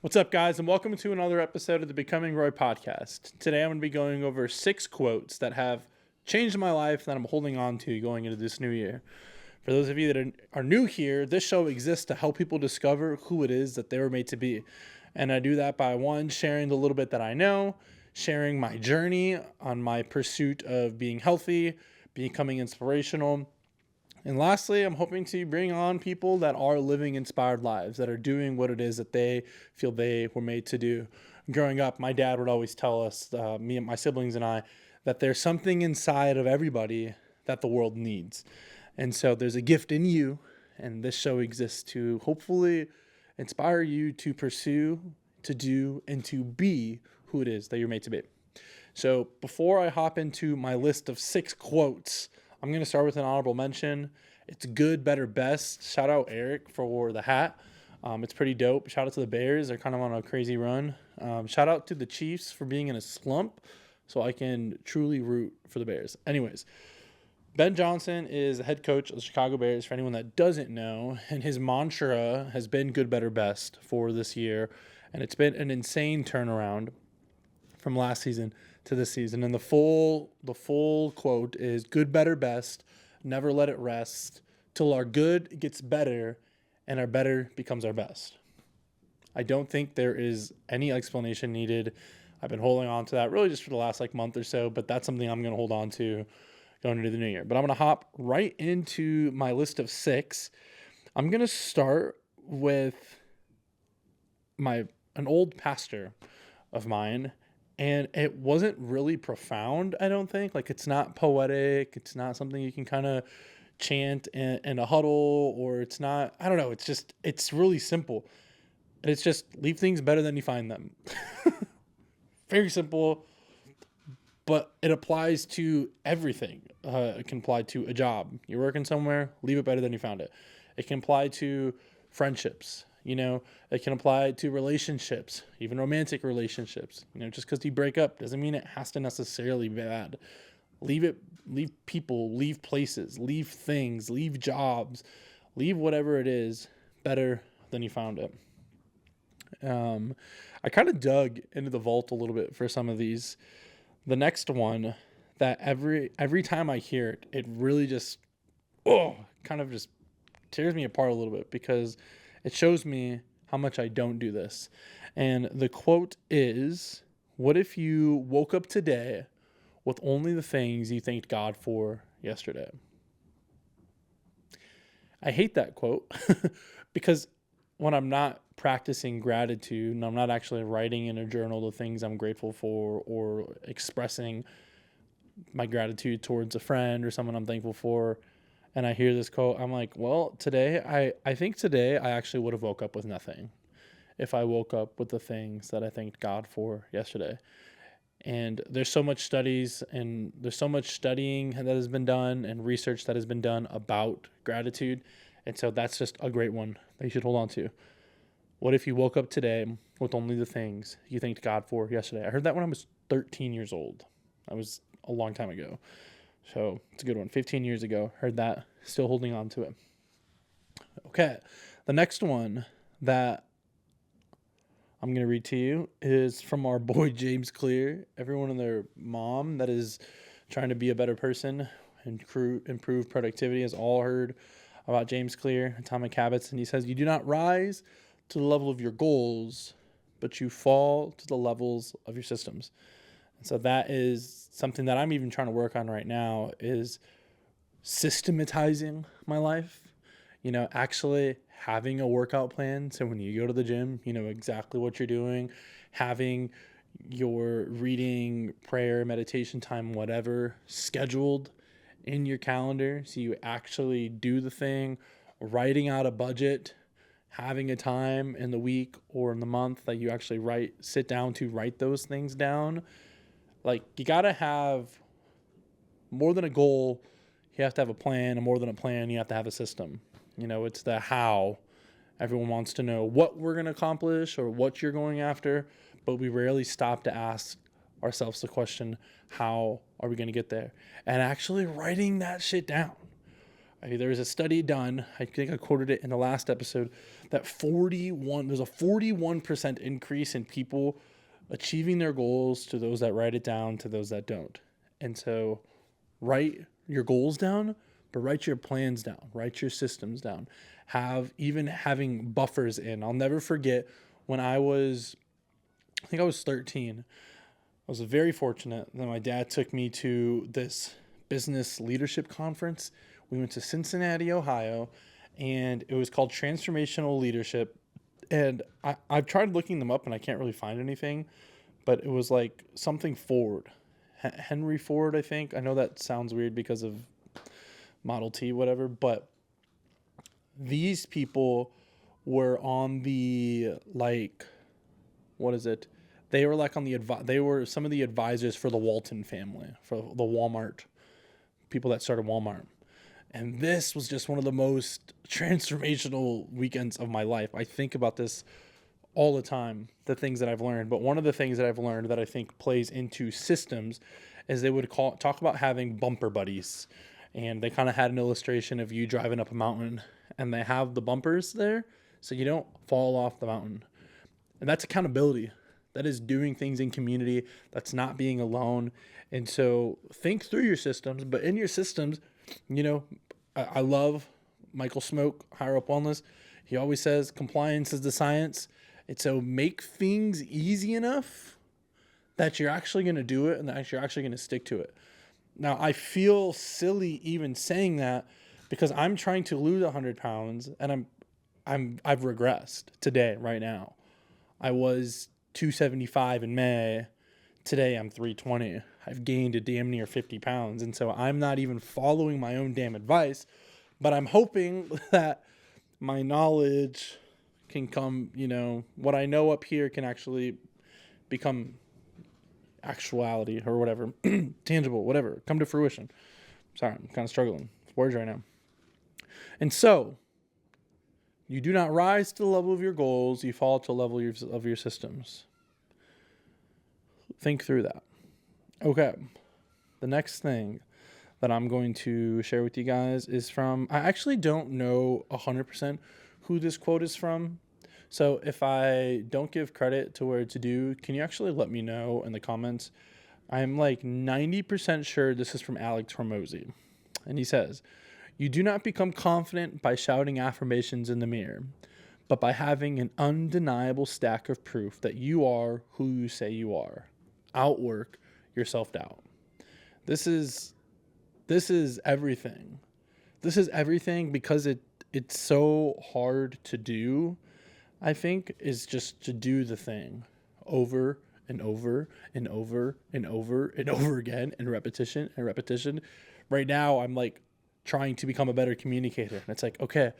What's up, guys, and welcome to another episode of the Becoming Roy podcast. Today I'm going to be going over 6 quotes that have changed my life that I'm holding on to going into this new year. For those of you that are new here, this show exists to help people discover who it is that they were made to be. And I do that by, one, sharing the little bit that I know, sharing my journey on my pursuit of being healthy, becoming inspirational. And lastly, I'm hoping to bring on people that are living inspired lives, that are doing what it is that they feel they were made to do. Growing up, my dad would always tell us, me and my siblings and I, that there's something inside of everybody that the world needs. And so there's a gift in you, and this show exists to hopefully inspire you to pursue, to do, and to be who it is that you're made to be. So before I hop into my list of 6 quotes, I'm going to start with an honorable mention. It's good, better, best. Shout out Eric for the hat. It's pretty dope. Shout out to the Bears. They're kind of on a crazy run. Shout out to the Chiefs for being in a slump so I can truly root for the Bears. Anyways, Ben Johnson is the head coach of the Chicago Bears, for anyone that doesn't know, and his mantra has been good, better, best for this year, and it's been an insane turnaround from last season to this season. And the full quote is good, better, best. Never let it rest till our good gets better and our better becomes our best. I don't think there is any explanation needed. I've been holding on to that really just for the last month or so, but that's something I'm going to hold on to going into the new year. But I'm going to hop right into my list of 6. I'm going to start with an old pastor of mine. And it wasn't really profound, I don't think. It's not poetic. It's not something you can kind of chant in a huddle, or it's not, I don't know. It's really simple. And it's just leave things better than you find them. Very simple, but it applies to everything. It can apply to a job. You're working somewhere, leave it better than you found it. It can apply to friendships. It can apply to relationships, even romantic relationships. Just because you break up doesn't mean it has to necessarily be bad. Leave people, leave places, leave things, leave jobs, leave whatever it is better than you found it. I kind of dug into the vault a little bit for some of these. The next one that every time I hear it, it really just, kind of just tears me apart a little bit, because it shows me how much I don't do this. And the quote is, what if you woke up today with only the things you thanked God for yesterday? I hate that quote because when I'm not practicing gratitude and I'm not actually writing in a journal the things I'm grateful for, or expressing my gratitude towards a friend or someone I'm thankful for, and I hear this quote, I'm like, well, today, I think today I actually would have woke up with nothing if I woke up with the things that I thanked God for yesterday. And there's so much studies and there's so much studying that has been done and research that has been done about gratitude. And so that's just a great one that you should hold on to. What if you woke up today with only the things you thanked God for yesterday? I heard that when I was 13 years old. That was a long time ago. So it's a good one. 15 years ago, heard that, still holding on to it. Okay, the next one that I'm going to read to you is from our boy James Clear. Everyone and their mom that is trying to be a better person and improve productivity has all heard about James Clear, Atomic Habits. And he says, you do not rise to the level of your goals, but you fall to the levels of your systems. And so that is something that I'm even trying to work on right now, is systematizing my life, actually having a workout plan. So when you go to the gym, you know exactly what you're doing, having your reading, prayer, meditation time, whatever, scheduled in your calendar. So you actually do the thing, writing out a budget, having a time in the week or in the month that you actually sit down to write those things down. You got to have more than a goal. You have to have a plan, and more than a plan, you have to have a system. It's the how. Everyone wants to know what we're going to accomplish or what you're going after, but we rarely stop to ask ourselves the question, how are we going to get there? And actually writing that shit down. There was a study done, I think I quoted it in the last episode, that there's a 41% increase in people achieving their goals to those that write it down to those that don't. And so write your goals down, but write your plans down, write your systems down. Having buffers in. I'll never forget when I think I was 13. I was very fortunate that my dad took me to this business leadership conference. We went to Cincinnati, Ohio, and it was called Transformational Leadership. And I've tried looking them up and I can't really find anything, but it was like something Ford. Henry Ford, I think. I know that sounds weird because of Model T, whatever, but these people were on the, like, what is it? They were like on the they were some of the advisors for the Walton family, for the Walmart people that started Walmart. And this was just one of the most transformational weekends of my life. I think about this all the time, the things that I've learned. But one of the things that I've learned that I think plays into systems is they would talk about having bumper buddies. And they kind of had an illustration of you driving up a mountain and they have the bumpers there so you don't fall off the mountain. And that's accountability. That is doing things in community. That's not being alone. And so think through your systems, but in your systems, I love Michael Smoke, Higher Up Wellness. He always says compliance is the science. And so make things easy enough that you're actually going to do it and that you're actually going to stick to it. Now, I feel silly even saying that because I'm trying to lose 100 pounds and I've regressed today, right now. I was 275 in May. Today I'm 320. I've gained a damn near 50 pounds. And so I'm not even following my own damn advice, but I'm hoping that my knowledge can come, what I know up here can actually become actuality or whatever, tangible, whatever, come to fruition. Sorry, I'm kind of struggling with words right now. And so you do not rise to the level of your goals, you fall to the level of your systems. Think through that. Okay. The next thing that I'm going to share with you guys is from, I actually don't know 100% who this quote is from. So if I don't give credit to where it's due, can you actually let me know in the comments? I'm like 90% sure this is from Alex Hormozy. And he says, "You do not become confident by shouting affirmations in the mirror, but by having an undeniable stack of proof that you are who you say you are. Outwork your self-doubt." This is everything. This is everything because it's so hard to do. I think is just to do the thing over and over and over and over and over again, and repetition and repetition. Right now, I'm like trying to become a better communicator. And it's like, okay,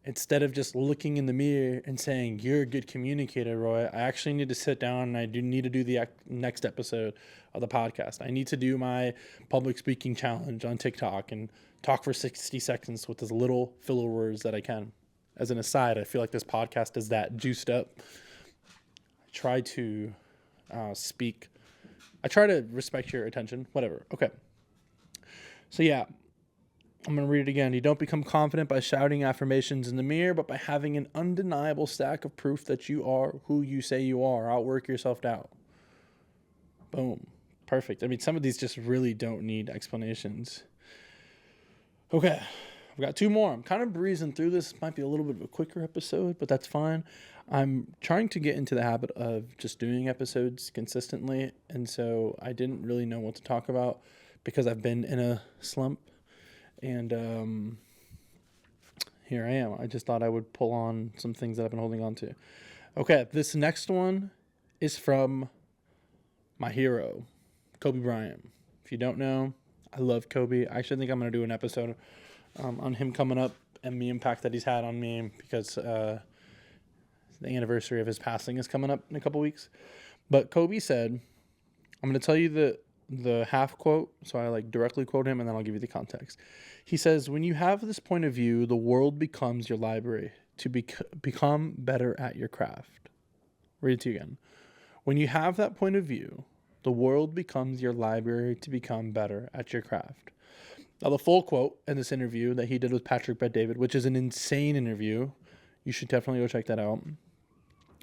instead of just looking in the mirror and saying, "You're a good communicator, Roy," I actually need to sit down and I do need to do the next episode of the podcast. I need to do my public speaking challenge on TikTok and talk for 60 seconds with as little filler words that I can. As an aside, I feel like this podcast is that juiced up. I try to speak. I try to respect your attention, whatever. Okay. So yeah, I'm going to read it again. "You don't become confident by shouting affirmations in the mirror, but by having an undeniable stack of proof that you are who you say you are. Outwork your self-doubt." Boom. Perfect. I mean, some of these just really don't need explanations. Okay. I've got two more. I'm kind of breezing through this. Might be a little bit of a quicker episode, but that's fine. I'm trying to get into the habit of just doing episodes consistently, and so I didn't really know what to talk about because I've been in a slump. And here I am. I just thought I would pull on some things that I've been holding on to. Okay, this next one is from my hero, Kobe Bryant. If you don't know, I love Kobe. I actually think I'm going to do an episode on him coming up and the impact that he's had on me because the anniversary of his passing is coming up in a couple weeks. But Kobe said, I'm going to tell you the half quote, so I directly quote him, and then I'll give you the context. He says, "When you have this point of view, the world becomes your library to become better at your craft." Read it to you again. "When you have that point of view, the world becomes your library to become better at your craft." Now, the full quote in this interview that he did with Patrick Bet-David, which is an insane interview, you should definitely go check that out.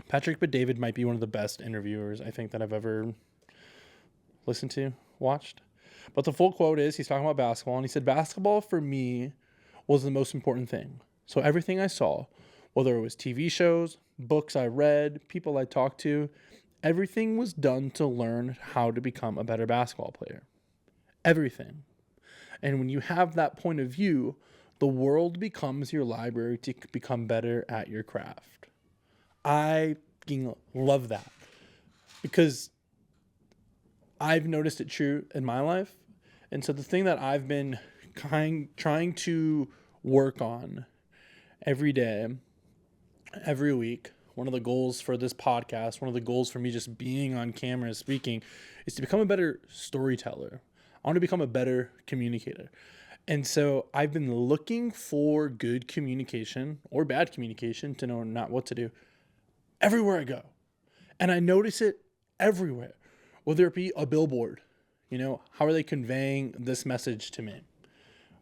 Patrick Bet-David might be one of the best interviewers I think that I've ever listened to, watched. But the full quote is, he's talking about basketball, and he said, basketball for me was the most important thing. So everything I saw, whether it was TV shows, books I read, people I talked to, everything was done to learn how to become a better basketball player. Everything. And when you have that point of view, the world becomes your library to become better at your craft. I fucking love that, because I've noticed it true in my life. And so the thing that I've been trying to work on every day, every week, one of the goals for this podcast, one of the goals for me just being on camera speaking, is to become a better storyteller. I want to become a better communicator. And so I've been looking for good communication or bad communication to know not what to do everywhere I go. And I notice it everywhere, whether it be a billboard. How are they conveying this message to me?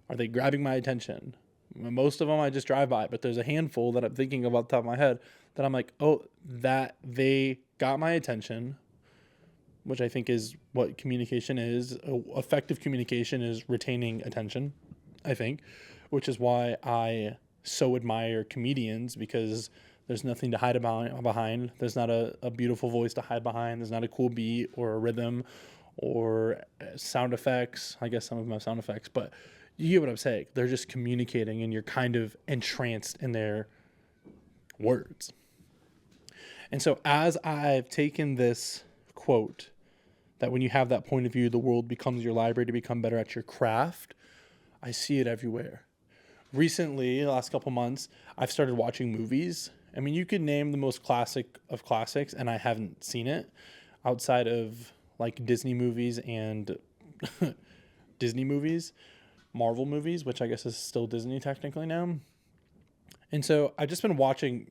Are they grabbing my attention? Most of them I just drive by, but there's a handful that I'm thinking of off the top of my head that I'm like, oh, that they got my attention, which I think is what communication is. Effective communication is retaining attention, I think, which is why I so admire comedians, because there's nothing to hide behind. There's not a beautiful voice to hide behind. There's not a cool beat or a rhythm or sound effects. I guess some of them have sound effects, but you get what I'm saying. They're just communicating, and you're kind of entranced in their words. And so as I've taken this quote, that when you have that point of view, the world becomes your library to become better at your craft, I see it everywhere. Recently, the last couple months, I've started watching movies. I mean, you could name the most classic of classics, and I haven't seen it, outside of like Disney movies and Disney movies, Marvel movies, which I guess is still Disney technically now. And so I've just been watching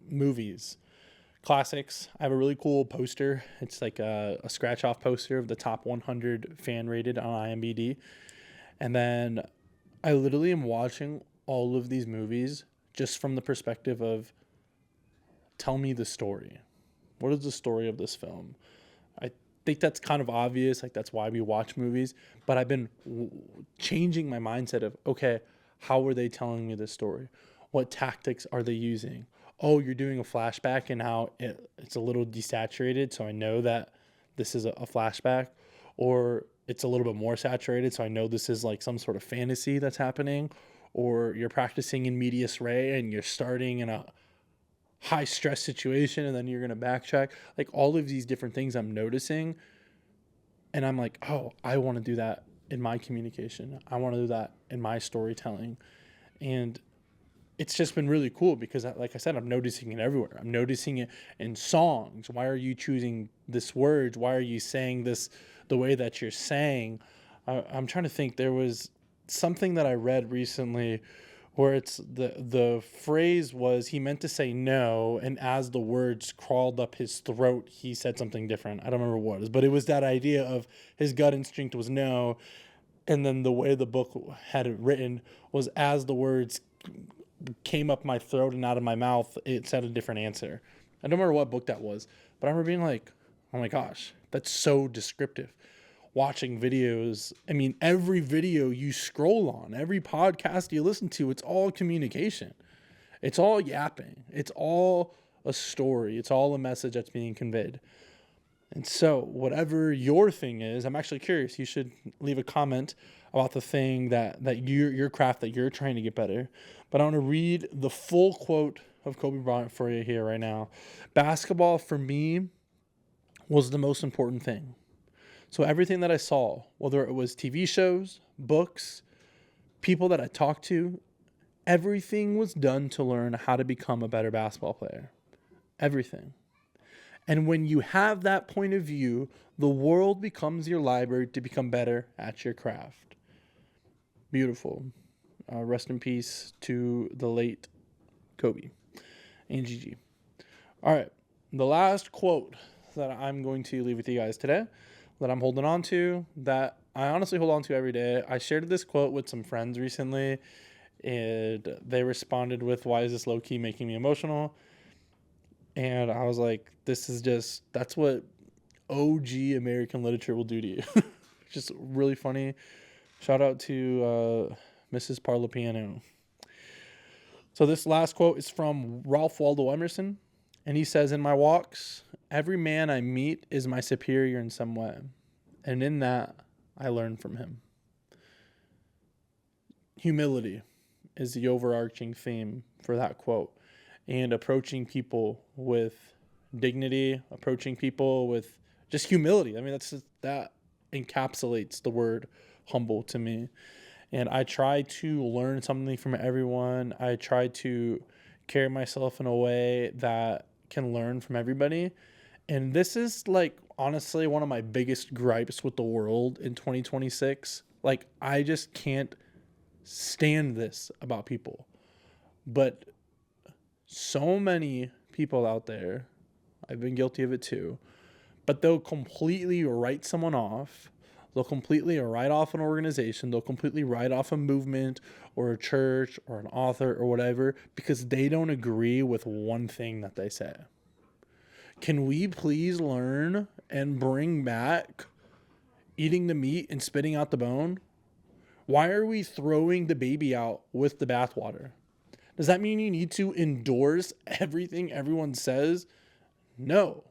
movies, classics. I have a really cool poster. It's like a scratch off poster of the top 100 fan rated on IMDb. And then I literally am watching all of these movies just from the perspective of, tell me the story. What is the story of this film? I think that's kind of obvious. Like, that's why we watch movies. But I've been changing my mindset of, okay, how are they telling me this story? What tactics are they using? Oh, you're doing a flashback, and how it's a little desaturated, so I know that this is a flashback. Or it's a little bit more saturated, so I know this is like some sort of fantasy that's happening. Or you're practicing in medias res, and you're starting in a high stress situation, and then you're going to backtrack. Like, all of these different things I'm noticing, and I'm like, oh, I want to do that in my communication. I want to do that in my storytelling. And it's just been really cool, because, like I said, I'm noticing it everywhere. I'm noticing it in songs. Why are you choosing this words? Why are you saying this the way that you're saying? I'm trying to think. There was something that I read recently where it's the phrase was, he meant to say no, and as the words crawled up his throat, he said something different. I don't remember what it was, but it was that idea of his gut instinct was no, and then the way the book had it written was, as the words came up my throat and out of my mouth, it said a different answer. I don't remember what book that was, but I remember being like, oh my gosh, that's so descriptive. Watching videos, I mean, every video you scroll on, every podcast you listen to, it's all communication. It's all yapping. It's all a story. It's all a message that's being conveyed. And so whatever your thing is, I'm actually curious. You should leave a comment about the thing that your craft that you're trying to get better. But I want to read the full quote of Kobe Bryant for you here right now. Basketball for me was the most important thing. So everything that I saw, whether it was TV shows, books, people that I talked to, everything was done to learn how to become a better basketball player. Everything. And when you have that point of view, the world becomes your library to become better at your craft. Beautiful. Rest in peace to the late Kobe and Gigi. All right. The last quote that I'm going to leave with you guys today, that I'm holding on to, that I honestly hold on to every day. I shared this quote with some friends recently, and they responded with, "Why is this low key making me emotional?" And I was like, that's what OG American literature will do to you. Just really funny. Shout out to Mrs. Parlapiano. So this last quote is from Ralph Waldo Emerson, and he says, "In my walks, every man I meet is my superior in some way, and in that, I learn from him." Humility is the overarching theme for that quote, and approaching people with dignity, approaching people with just humility. I mean, that encapsulates the word humble to me. And I try to learn something from everyone. I try to carry myself in a way that can learn from everybody. And this is like honestly one of my biggest gripes with the world in 2026. Like, I just can't stand this about people. But so many people out there, I've been guilty of it too, but they'll completely write someone off. They'll completely write off an organization. They'll completely write off a movement or a church or an author or whatever because they don't agree with one thing that they say. Can we please learn and bring back eating the meat and spitting out the bone? Why are we throwing the baby out with the bathwater? Does that mean you need to endorse everything everyone says? No.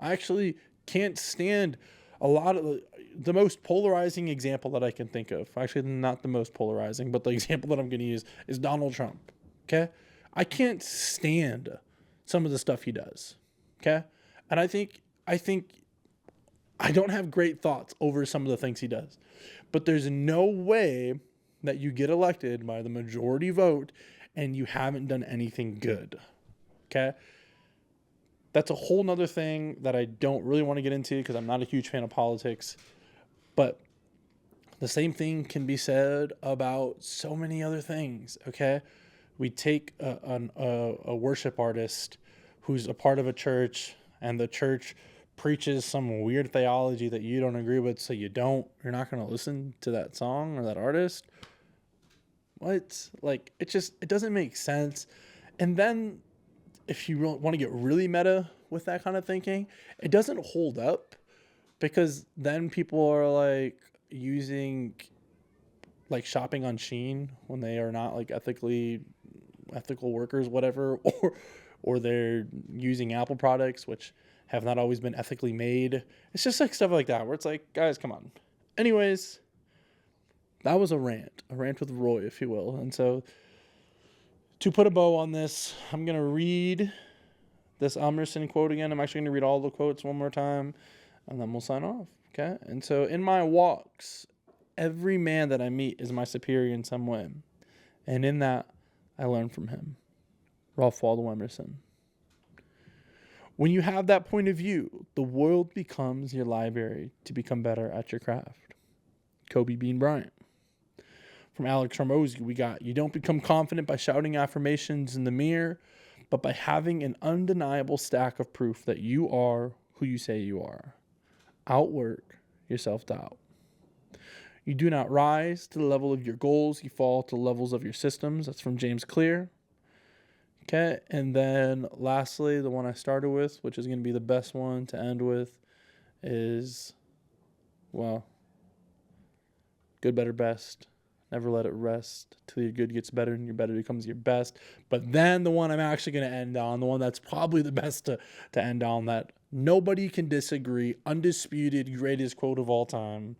I actually can't stand a lot of the most polarizing example that I can think of. Actually, not the most polarizing, but the example that I'm going to use is Donald Trump. Okay? I can't stand some of the stuff he does. Okay? And I think I don't have great thoughts over some of the things he does. But there's no way that you get elected by the majority vote and you haven't done anything good. Okay? That's a whole nother thing that I don't really want to get into because I'm not a huge fan of politics. But the same thing can be said about so many other things, okay? We take a worship artist who's a part of a church, and the church preaches some weird theology that you don't agree with, so you're not going to listen to that song or that artist. What? Like, it doesn't make sense. And then if you want to get really meta with that kind of thinking, it doesn't hold up because then people are like using like shopping on Shein when they are not like ethical workers, whatever, or they're using Apple products, which have not always been ethically made. It's just like stuff like that where it's like, guys, come on. Anyways, that was a rant with Roy, if you will. And so to put a bow on this, I'm going to read this Emerson quote again. I'm actually going to read all the quotes one more time, and then we'll sign off, okay? And so, in my walks, every man that I meet is my superior in some way, and in that, I learn from him. Ralph Waldo Emerson. When you have that point of view, the world becomes your library to become better at your craft. Kobe Bean Bryant. From Alex Hormozy, we got, you don't become confident by shouting affirmations in the mirror, but by having an undeniable stack of proof that you are who you say you are. Outwork your self-doubt. You do not rise to the level of your goals, you fall to the levels of your systems. That's from James Clear. Okay, and then lastly, the one I started with, which is going to be the best one to end with, is, well, good, better, best. Never let it rest till your good gets better and your better becomes your best. But then the one I'm actually going to end on, the one that's probably the best to end on, that nobody can disagree, undisputed greatest quote of all time,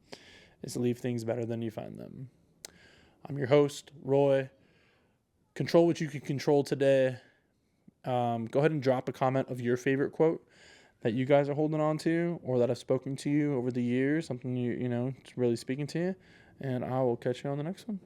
is leave things better than you find them. I'm your host, Roy. Control what you can control today. Go ahead and drop a comment of your favorite quote that you guys are holding on to or that I've spoken to you over the years, something you know, it's really speaking to you. And I will catch you on the next one.